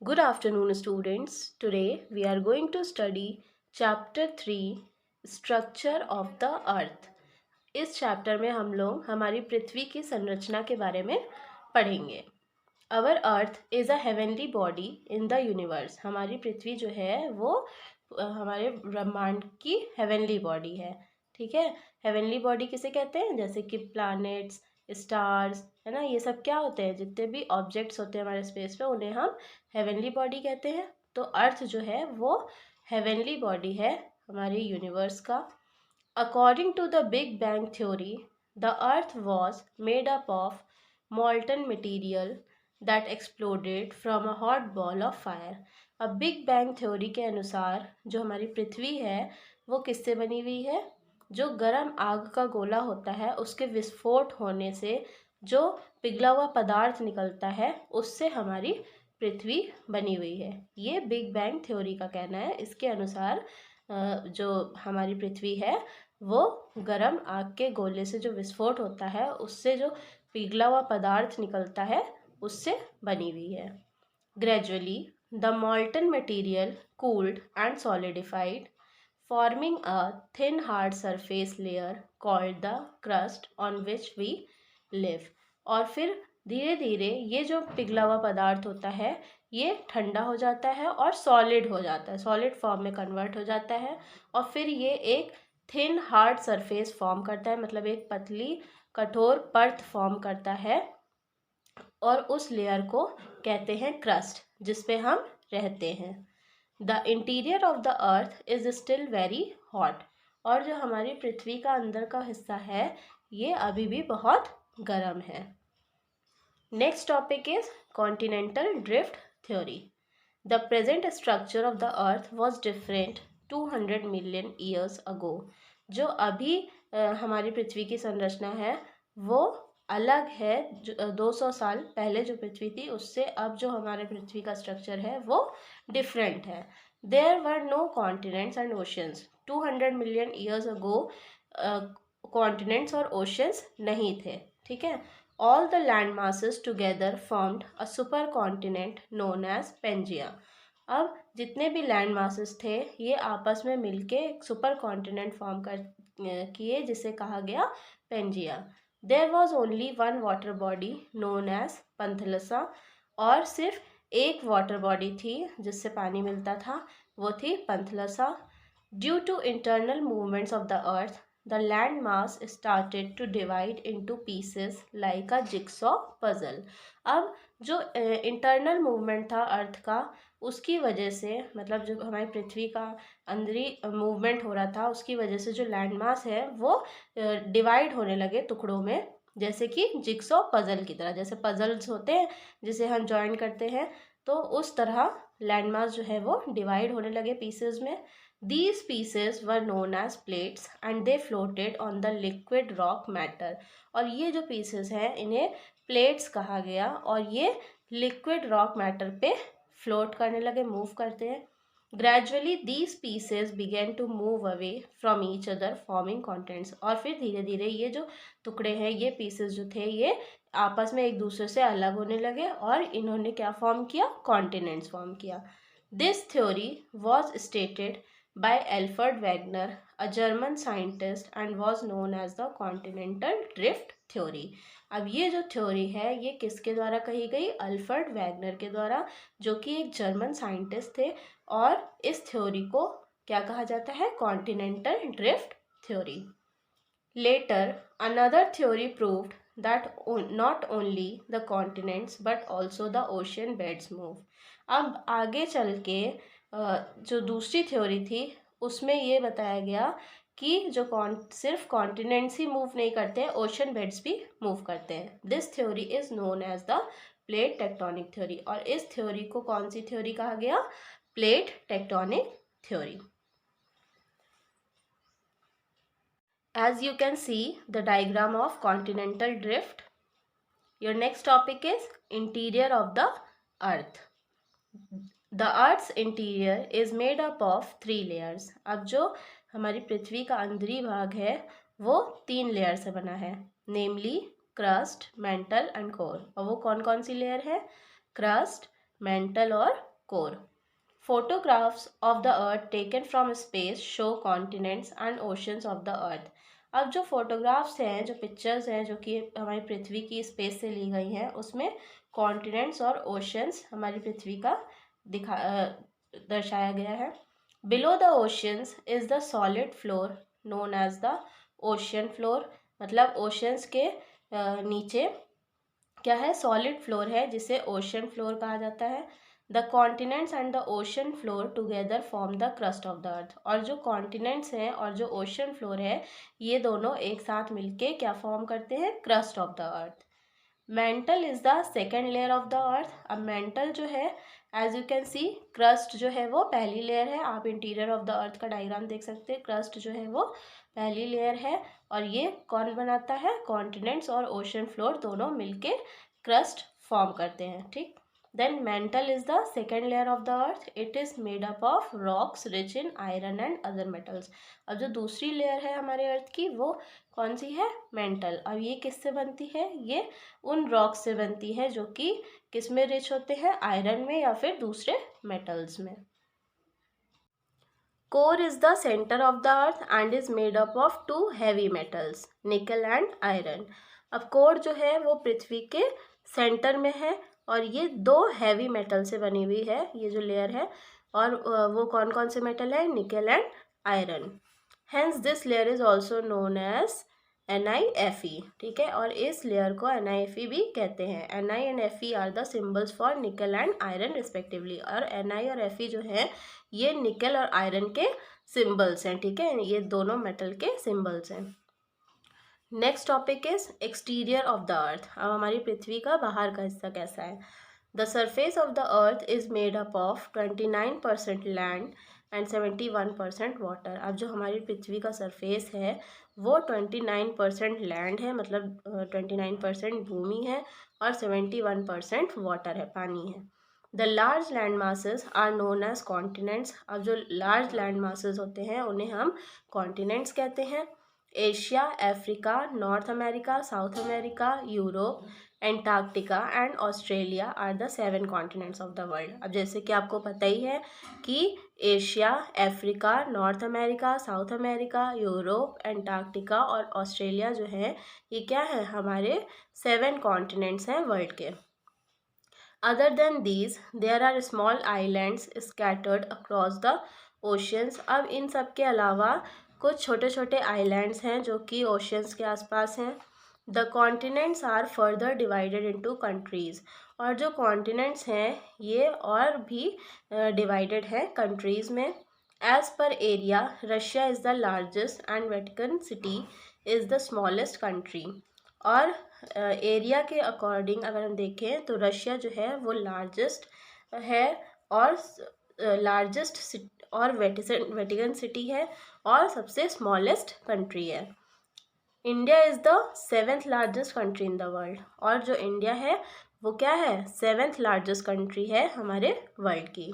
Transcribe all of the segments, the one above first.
Good afternoon, students. Today we are going to study Chapter 3 Structure of the Earth. इस chapter में हम लोग हमारी पृथ्वी की संरचना के बारे में पढ़ेंगे. Our Earth is a heavenly body in the universe. हमारी पृथ्वी जो है वो हमारे ब्रह्मांड की हेवनली बॉडी है. ठीक है. हेवनली बॉडी किसे कहते हैं? जैसे कि प्लैनेट्स, स्टार्स, है ना, ये सब क्या होते हैं? जितने भी ऑब्जेक्ट्स होते हैं हमारे स्पेस पे उन्हें हम हेवनली बॉडी कहते हैं. तो अर्थ जो है वो हेवनली बॉडी है हमारे यूनिवर्स का. According to the big bang theory, the earth was made up of molten material that exploded from a hot ball of fire. अब बिग बैंग थ्योरी के अनुसार जो हमारी पृथ्वी है वो किससे बनी हुई है? जो गर्म आग का गोला होता है उसके विस्फोट होने से जो पिघला हुआ पदार्थ निकलता है उससे हमारी पृथ्वी बनी हुई है. ये बिग बैंग थ्योरी का कहना है. इसके अनुसार जो हमारी पृथ्वी है वो गर्म आग के गोले से जो विस्फोट होता है उससे जो पिघला हुआ पदार्थ निकलता है उससे बनी हुई है. Gradually the molten material cooled and solidified, forming a thin hard surface layer called the crust on which we live. और फिर धीरे धीरे ये जो पिघला हुआ पदार्थ होता है ये ठंडा हो जाता है और सॉलिड हो जाता है, सॉलिड फॉर्म में कन्वर्ट हो जाता है और फिर ये एक थिन हार्ड सरफेस फॉर्म करता है, मतलब एक पतली कठोर परत फॉर्म करता है और उस लेयर को कहते हैं क्रस्ट, जिसपे हम रहते हैं. The interior of the earth is still very hot. और जो हमारी पृथ्वी का अंदर का हिस्सा है ये अभी भी बहुत गर्म है. Next topic is continental drift theory. The present structure of the earth was different 200 million years अगो. जो अभी हमारी पृथ्वी की संरचना है वो अलग है. 200 साल पहले जो पृथ्वी थी उससे अब जो हमारे पृथ्वी का स्ट्रक्चर है वो डिफरेंट है. There were no continents and oceans. 200 million years ago continents और ओशंस नहीं थे. ठीक है. All the land masses together formed a super continent known as Pangaea. अब जितने भी लैंड मासेस थे ये आपस में मिलके एक सुपर कॉन्टिनेंट फॉर्म कर किए जिसे कहा गया Pangaea. There was only one water body known as Panthalassa. और सिर्फ एक वाटर बॉडी थी जिससे पानी मिलता था, वो थी Panthalassa. Due to internal movements of the earth the land mass started to divide into pieces like a jigsaw puzzle. अब जो इंटरनल मूवमेंट था अर्थ का उसकी वजह से, मतलब जो हमारी पृथ्वी का अंदरी मूवमेंट हो रहा था उसकी वजह से जो लैंड मास है वो डिवाइड होने लगे टुकड़ों में, जैसे कि जिक्सॉ पजल की तरह. जैसे पजल्स होते हैं जिसे हम जॉइन करते हैं तो उस तरह लैंड मास जो है वो डिवाइड होने लगे पीसेस में. These pieces were known as plates and they floated on the liquid rock matter. और ये जो pieces हैं इन्हें plates कहा गया और ये liquid rock matter पे float करने लगे, move करते हैं. Gradually these pieces began to move away from each other forming continents. और फिर धीरे धीरे ये जो टुकड़े हैं ये pieces जो थे ये आपस में एक दूसरे से अलग होने लगे और इन्होंने क्या फॉर्म किया? कॉन्टिनेंट्स फॉर्म किया. This theory was stated by Alfred Wegener, a German scientist, and was known as the continental drift theory. अब ये जो थ्योरी है ये किसके द्वारा कही गई? अल्फ्रेड वैगनर के द्वारा, जो कि एक जर्मन साइंटिस्ट थे. और इस थ्योरी को क्या कहा जाता है? Continental drift theory. Later another theory proved that not only the continents but also the ocean beds move. अब आगे चल के जो दूसरी थ्योरी थी उसमें ये बताया गया कि जो सिर्फ कॉन्टिनेंट्स ही मूव नहीं करते हैं, ओशन बेड्स भी मूव करते हैं. This theory is known as the plate tectonic theory. और इस थ्योरी को कौन सी थ्योरी कहा गया? Plate tectonic theory. As you can see the diagram of continental drift. Your next topic is interior of the earth. The earth's interior is made up of 3 layers. अब जो हमारी पृथ्वी का अंदरी भाग है वो 3 लेयर से बना है, नेमली क्रस्ट, मेंटल एंड कोर. और वो कौन कौन सी लेयर है? क्रस्ट, मेंटल और core. Photographs of the earth taken from space show continents and oceans of the earth. अब जो फोटोग्राफ्स हैं, जो पिक्चर्स हैं, जो कि हमारी पृथ्वी की स्पेस से ली गई हैं, उसमें कॉन्टिनेंट्स और ओशंस हमारी पृथ्वी का दर्शाया गया है. Below the oceans is the solid floor known as the ocean floor. मतलब ओशंस के नीचे क्या है, सॉलिड फ्लोर है, जिसे ओशन फ्लोर कहा जाता है. The continents and the ocean floor together form the crust of the अर्थ. और जो कॉन्टिनेंट्स हैं और जो ओशन फ्लोर है, ये दोनों एक साथ मिलके क्या फॉर्म करते हैं, crust of the earth. Mantle is the second layer of the earth. अब मेंटल जो है, as you can see, crust जो है वो पहली लेयर है. आप इंटीरियर ऑफ द अर्थ का डायग्राम देख सकते हैं. क्रस्ट जो है वो पहली लेयर है, और ये कौन बनाता है, कॉन्टिनेंट्स और ओशन फ्लोर दोनों मिलके क्रस्ट फॉर्म करते हैं. ठीक. Then mantle is the second layer of the earth. It is made up of rocks rich in iron and other metals. अब जो दूसरी लेयर है हमारे अर्थ की, वो कौन सी है, मेंटल. अब ये किससे बनती है, ये उन रॉक्स से बनती है जो कि किस में रिच होते हैं, आयरन में या फिर दूसरे मेटल्स में. Core is the centre of the earth and is made up of two heavy metals, nickel and iron. अब कोर जो है वो पृथ्वी के सेंटर में है, और ये दो हैवी मेटल से बनी हुई है, ये जो लेयर है. और वो कौन कौन से मेटल है, nickel and iron. Hence this layer is also known as NiFe. ठीक है, और इस लेयर को NiFe भी कहते हैं. Ni and Fe are the symbols for nickel and iron respectively. और Ni और Fe जो है, ये निकल और आयरन के सिम्बल्स हैं. ठीक है, ये दोनों मेटल के सिम्बल्स हैं. Next topic is exterior of the earth. अब हमारी पृथ्वी का बाहर का हिस्सा कैसा है. The surface of the earth is made up of 29% land and 71% water. अब जो हमारी पृथ्वी का सरफेस है वो 29% लैंड है, मतलब 29% भूमि है, और 71% वाटर है, पानी है. The large land masses are known as continents. अब जो लार्ज लैंड मासेस होते हैं उन्हें हम कॉन्टिनेंट्स कहते हैं. Asia, Africa, North America, South America, Europe, Antarctica and Australia are the 7 continents of the world. अब जैसे कि आपको पता ही है कि Asia, Africa, North America, South America, Europe, Antarctica और ऑस्ट्रेलिया जो है, ये क्या है, हमारे 7 कॉन्टिनेंट्स हैं वर्ल्ड के. Other than these there are small islands scattered across the oceans. अब इन सब के अलावा कुछ छोटे छोटे आइलैंड्स हैं जो कि ओशियंस के आसपास हैं. The continents are further divided into countries. और जो कॉन्टिनेंट्स हैं ये और भी डिवाइडेड हैं कंट्रीज़ में. As per area Russia is the largest and Vatican City is the smallest country. और एरिया के अकॉर्डिंग अगर हम देखें तो रशिया जो है वो लार्जेस्ट है, और वेटिकन सिटी है, और सबसे स्मॉलेस्ट कंट्री है. India is the 7th largest country in the world. और जो इंडिया है वो क्या है, 7th लार्जेस्ट कंट्री है हमारे वर्ल्ड की.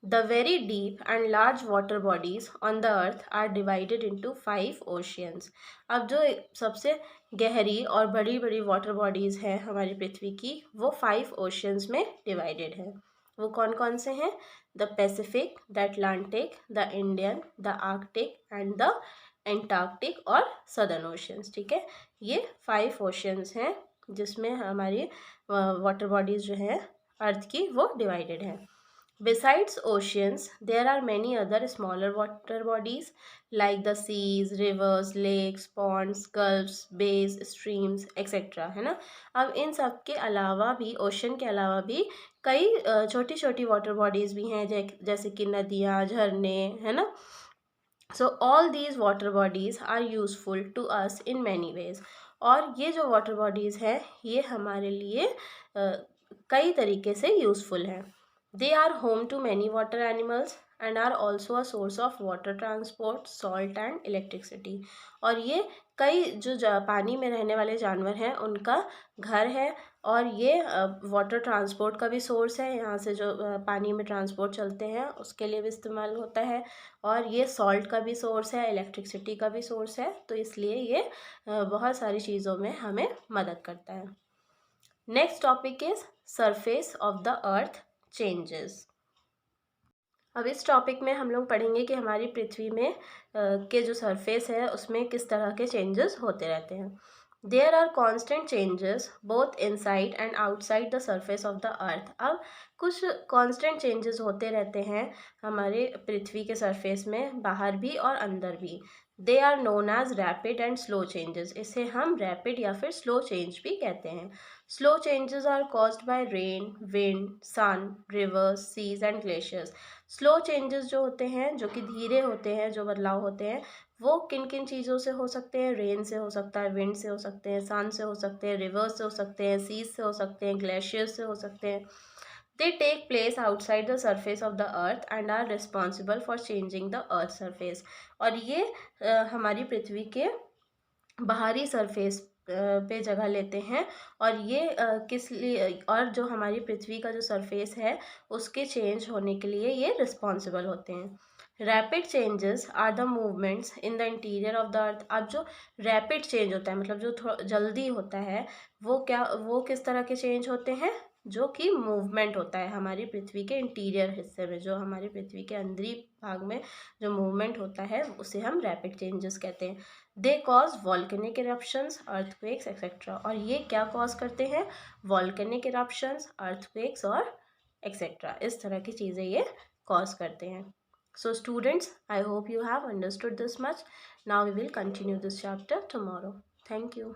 The very deep and large water bodies on the earth are divided into 5 oceans. अब जो सबसे गहरी और बड़ी बड़ी वाटर बॉडीज़ हैं हमारी पृथ्वी की, वो 5 ओशियंस में डिवाइडेड है. वो कौन कौन से हैं, the Pacific, the Atlantic, the Indian, the Arctic and the Antarctic और सदर्न ओशियंस. ठीक है, ये 5 ओशियंस हैं जिसमें हमारी वाटर बॉडीज़ जो हैं अर्थ की वो डिवाइडेड हैं. Besides oceans, there are many other smaller water bodies like the seas, rivers, lakes, ponds, gulfs, bays, streams, etc. है ना. अब इन सब के अलावा भी, ओशन के अलावा भी कई छोटी छोटी वाटर बॉडीज़ भी हैं, जैसे कि नदियाँ, झरने, है ना. So all these water bodies are useful to us in many ways. और ये जो वाटर बॉडीज़ हैं ये हमारे लिए कई तरीके से यूज़फुल हैं. They are home to many water animals and are also a source of water transport, salt and electricity. और ये कई जो पानी में रहने वाले जानवर हैं उनका घर है, और ये वाटर ट्रांसपोर्ट का भी सोर्स है. यहाँ से जो पानी में ट्रांसपोर्ट चलते हैं उसके लिए भी इस्तेमाल होता है, और ये सॉल्ट का भी सोर्स है, इलेक्ट्रिसिटी का भी सोर्स है. तो इसलिए ये बहुत सारी चीज़ों में हमें मदद करता है. Next topic is surface of the earth changes. अब इस टॉपिक में हम लोग पढ़ेंगे कि हमारी पृथ्वी में के जो सरफेस है उसमें किस तरह के चेंजेस होते रहते हैं। There are constant changes both inside and outside the surface of the earth. अब कुछ कॉन्स्टेंट चेंजेस होते रहते हैं हमारे पृथ्वी के सरफेस में, बाहर भी और अंदर भी। They are known as rapid and slow changes. इसे हम रैपिड या फिर स्लो चेंज भी कहते हैं। Slow changes are caused by rain, wind, sun, rivers, seas and glaciers. Slow changes जो होते हैं, जो कि धीरे होते हैं, जो बदलाव होते हैं, वो किन किन चीज़ों से हो सकते हैं? रेन से हो सकता है, विंड से हो सकते हैं, सन से हो सकते हैं, रिवर्स से हो सकते हैं, सीज से हो सकते हैं, ग्लेशियर्स से हो सकते हैं। They take place outside the surface of the earth and are responsible for changing the earth surface. और ये हमारी पृथ्वी के बाहरी सरफेस पे जगह लेते हैं। और ये किस लिए, और जो हमारी पृथ्वी का जो सरफेस है उसके चेंज होने के लिए ये रिस्पॉन्सिबल होते हैं। Rapid changes are the movements in the interior of the earth. अब जो रैपिड चेंज होता है, मतलब जो थोड़ा जल्दी होता है, वो किस तरह के चेंज होते हैं? जो कि मूवमेंट होता है हमारी पृथ्वी के इंटीरियर हिस्से में, जो हमारी पृथ्वी के अंदरी भाग में जो मूवमेंट होता है उसे हम रैपिड चेंजेस कहते हैं। They cause volcanic eruptions, earthquakes etcetera. और ये क्या कॉज करते हैं? वॉल्केनिक इरप्शंस, अर्थक्वेक्स और एक्सेट्रा, इस तरह की चीज़ें ये कॉज करते हैं। So students, I hope you have understood this much. Now we will continue this chapter tomorrow. Thank you.